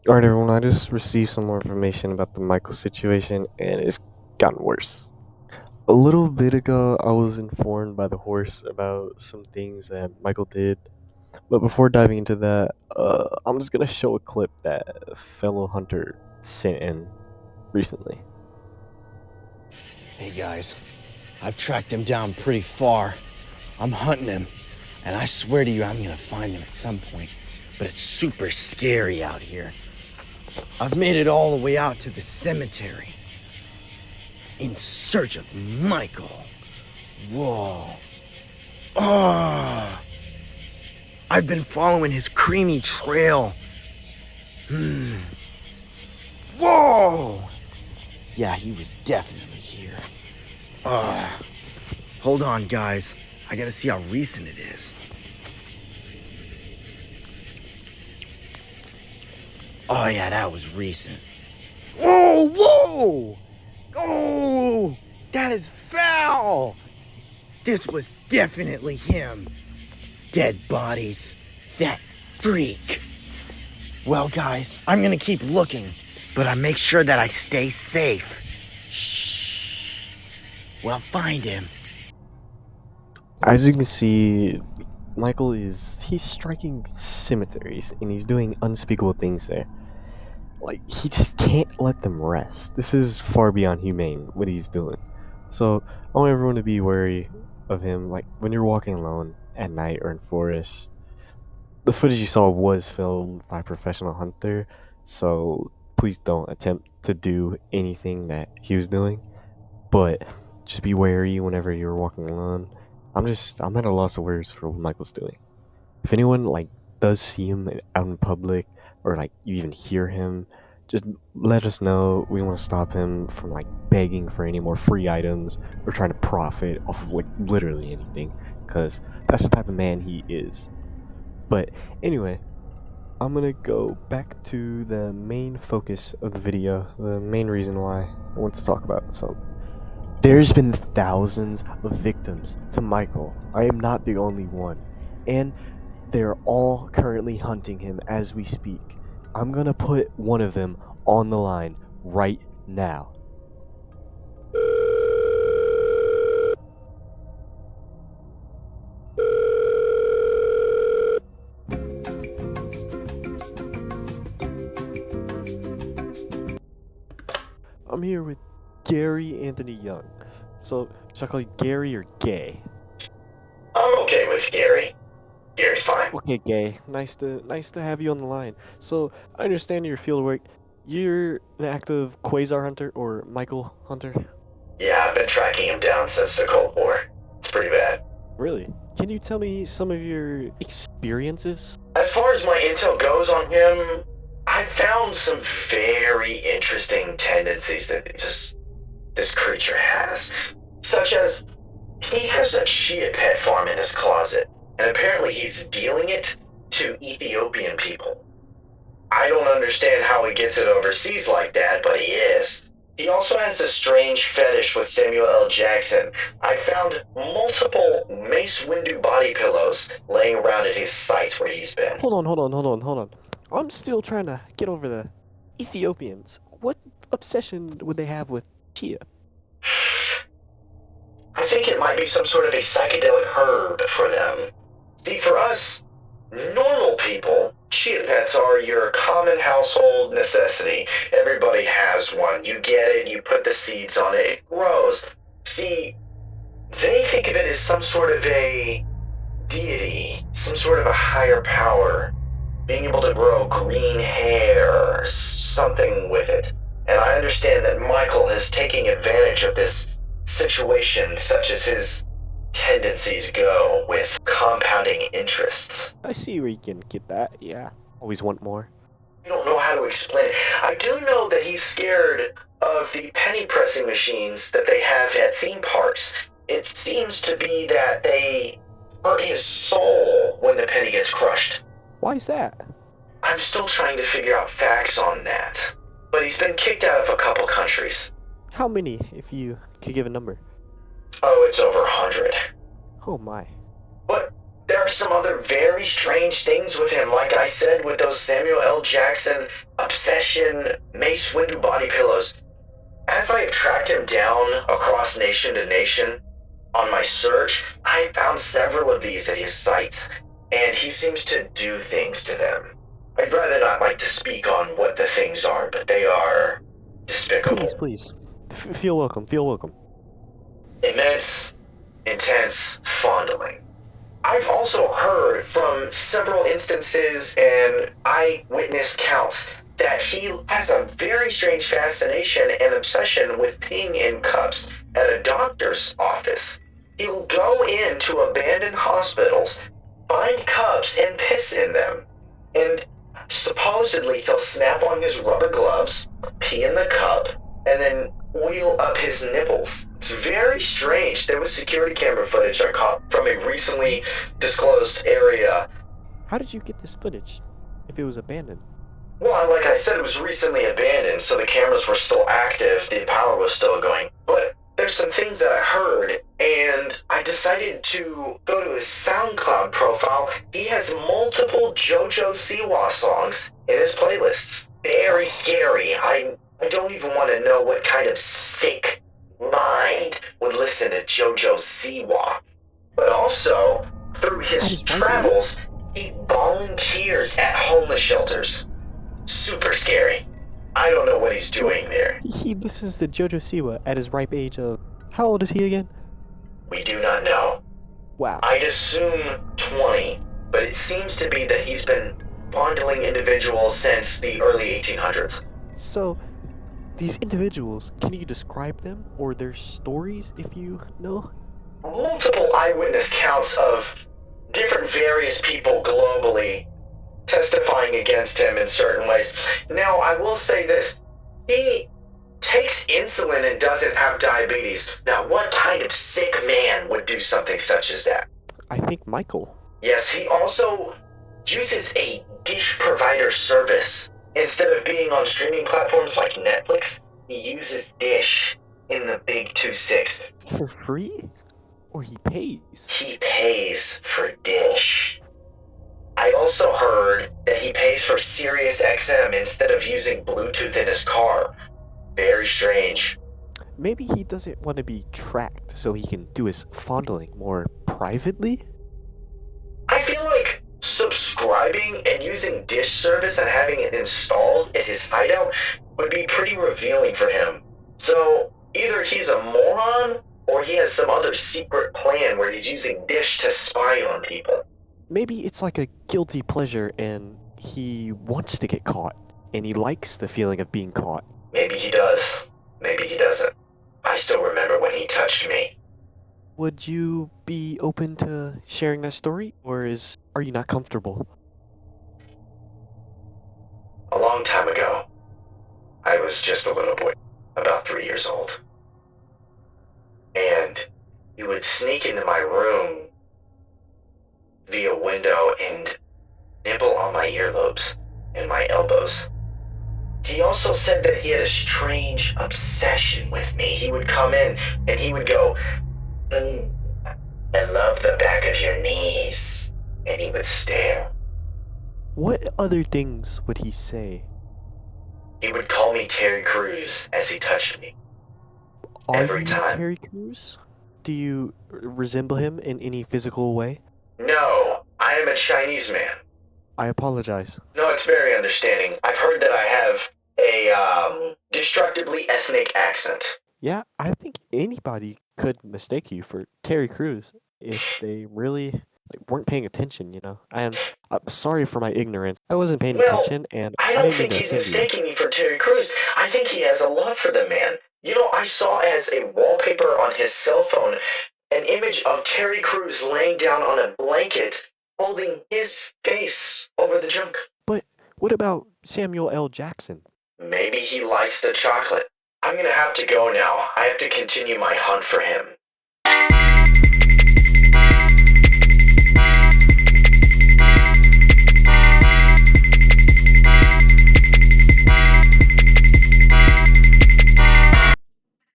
Alright, everyone, I just received some more information about the Michael situation, and it's gotten worse. A little bit ago, I was informed by the horse about some things that Michael did, but before diving into that, I'm just gonna show a clip that a fellow hunter sent in recently. Hey guys, I've tracked him down pretty far. I'm hunting him, and I swear to you I'm gonna find him at some point, but it's super scary out here. I've made it all the way out to the cemetery in search of Michael. Whoa. Oh. I've been following his creamy trail. Whoa. Yeah, he was definitely here. Hold on, guys. I gotta see how recent it is. Oh, yeah, that was recent. Whoa, whoa! Oh, that is foul! This was definitely him. Dead bodies. That freak. Well, guys, I'm gonna keep looking, but I make sure that I stay safe. Shh. Well, find him. As you can see, he's striking cemeteries, and he's doing unspeakable things there. Like, he just can't let them rest. This is far beyond humane, what he's doing. So, I want everyone to be wary of him. Like, when you're walking alone at night or in forest, the footage you saw was filmed by a professional hunter, so please don't attempt to do anything that he was doing. But just be wary whenever you're walking alone. I'm at a loss of words for what Michael's doing. If anyone does see him out in public, or you even hear him, just let us know. We want to stop him from begging for any more free items or trying to profit off of literally anything, because that's the type of man he is. But anyway, I'm gonna go back to the main focus of the video, the main reason why I want to talk about something. There's been thousands of victims to Michael. I am not the only one. And they're all currently hunting him as we speak. I'm gonna put one of them on the line right now. I'm here with Gary Anthony Young. So, should I call you Gary or Gay? I'm okay with Gary. Gary's fine. Okay, Gay. Nice to have you on the line. So, I understand your field work. You're an active Quazar hunter or Michael hunter? Yeah, I've been tracking him down since the Cold War. It's pretty bad. Really? Can you tell me some of your experiences? As far as my intel goes on him, I found some very interesting tendencies that this creature has. Such as, he has a chia pet farm in his closet, and apparently he's dealing it to Ethiopian people. I don't understand how he gets it overseas like that, but he is. He also has a strange fetish with Samuel L. Jackson. I found multiple Mace Windu body pillows laying around at his sites where he's been. Hold on. I'm still trying to get over the Ethiopians. What obsession would they have with chia? I think it might be some sort of a psychedelic herb for them. See, for us, normal people, chia pets are your common household necessity. Everybody has one. You get it, you put the seeds on it, it grows. See, they think of it as some sort of a deity, some sort of a higher power, being able to grow green hair or something with it. And I understand that Michael is taking advantage of this situation, such as his tendencies go with compounding interests. I see where you can get that, yeah. Always want more. I don't know how to explain it. I do know that he's scared of the penny pressing machines that they have at theme parks. It seems to be that they hurt his soul when the penny gets crushed. Why is that? I'm still trying to figure out facts on that. But he's been kicked out of a couple countries. How many, if you could give a number? Oh, it's over 100. Oh my. But there are some other very strange things with him, like I said, with those Samuel L. Jackson obsession, Mace Windu body pillows. As I have tracked him down across nation to nation on my search, I found several of these at his sites, and he seems to do things to them. I'd rather not like to speak on what the things are, but they are despicable. Please. Feel welcome, feel welcome. Immense, intense fondling. I've also heard from several instances and eyewitness counts that he has a very strange fascination and obsession with peeing in cups at a doctor's office. He'll go into abandoned hospitals, find cups, and piss in them. And supposedly he'll snap on his rubber gloves, pee in the cup, and then wheel up his nipples. It's very strange. There was security camera footage I caught from a recently disclosed area. How did you get this footage if it was abandoned? Well, like I said, it was recently abandoned, so the cameras were still active, the power was still going. But there's some things that I heard, and I decided to go to his SoundCloud profile. He has multiple JoJo Siwa songs in his playlists. Very scary. I don't even want to know what kind of sick mind would listen to JoJo Siwa. But also, through his travels, he volunteers at homeless shelters. Super scary. I don't know what he's doing there. He listens to JoJo Siwa at his ripe age of... How old is he again? We do not know. Wow. I'd assume 20, but it seems to be that he's been fondling individuals since the early 1800s. So, these individuals, can you describe them or their stories if you know? Multiple eyewitness counts of different various people globally testifying against him in certain ways. Now, I will say this. He takes insulin and doesn't have diabetes. Now, what kind of sick man would do something such as that? I think Michael. Yes, he also uses a dish provider service. Instead of being on streaming platforms like Netflix, he uses Dish in the big 2.6. For free? Or he pays? He pays for Dish. I also heard that he pays for Sirius XM instead of using Bluetooth in his car. Very strange. Maybe he doesn't want to be tracked so he can do his fondling more privately? I feel like subscribing and using Dish service and having it installed at his hideout would be pretty revealing for him. So either he's a moron or he has some other secret plan where he's using Dish to spy on people. Maybe it's like a guilty pleasure and he wants to get caught, and he likes the feeling of being caught. Maybe he does. Maybe he doesn't. I still remember when he touched me. Would you be open to sharing that story, or are you not comfortable? A long time ago, I was just a little boy, about 3 years old. And he would sneak into my room via window and nibble on my earlobes and my elbows. He also said that he had a strange obsession with me. He would come in and he would go, I love the back of your knees. And he would stare. What other things would he say? He would call me Terry Crews as he touched me. Are Every you time. Terry Crews? Do you resemble him in any physical way? No, I am a Chinese man. I apologize. No, it's very understanding. I've heard that I have a destructively ethnic accent. Yeah, I think anybody could mistake you for Terry Crews if they really weren't paying attention, you know. And I'm sorry for my ignorance. I wasn't paying attention, and I I don't didn't think mean to he's offend you. mistaking me for Terry Crews. I think he has a love for the man. You know, I saw as a wallpaper on his cell phone an image of Terry Crews laying down on a blanket holding his face over the junk. But what about Samuel L. Jackson? Maybe he likes the chocolate. I'm gonna have to go now. I have to continue my hunt for him.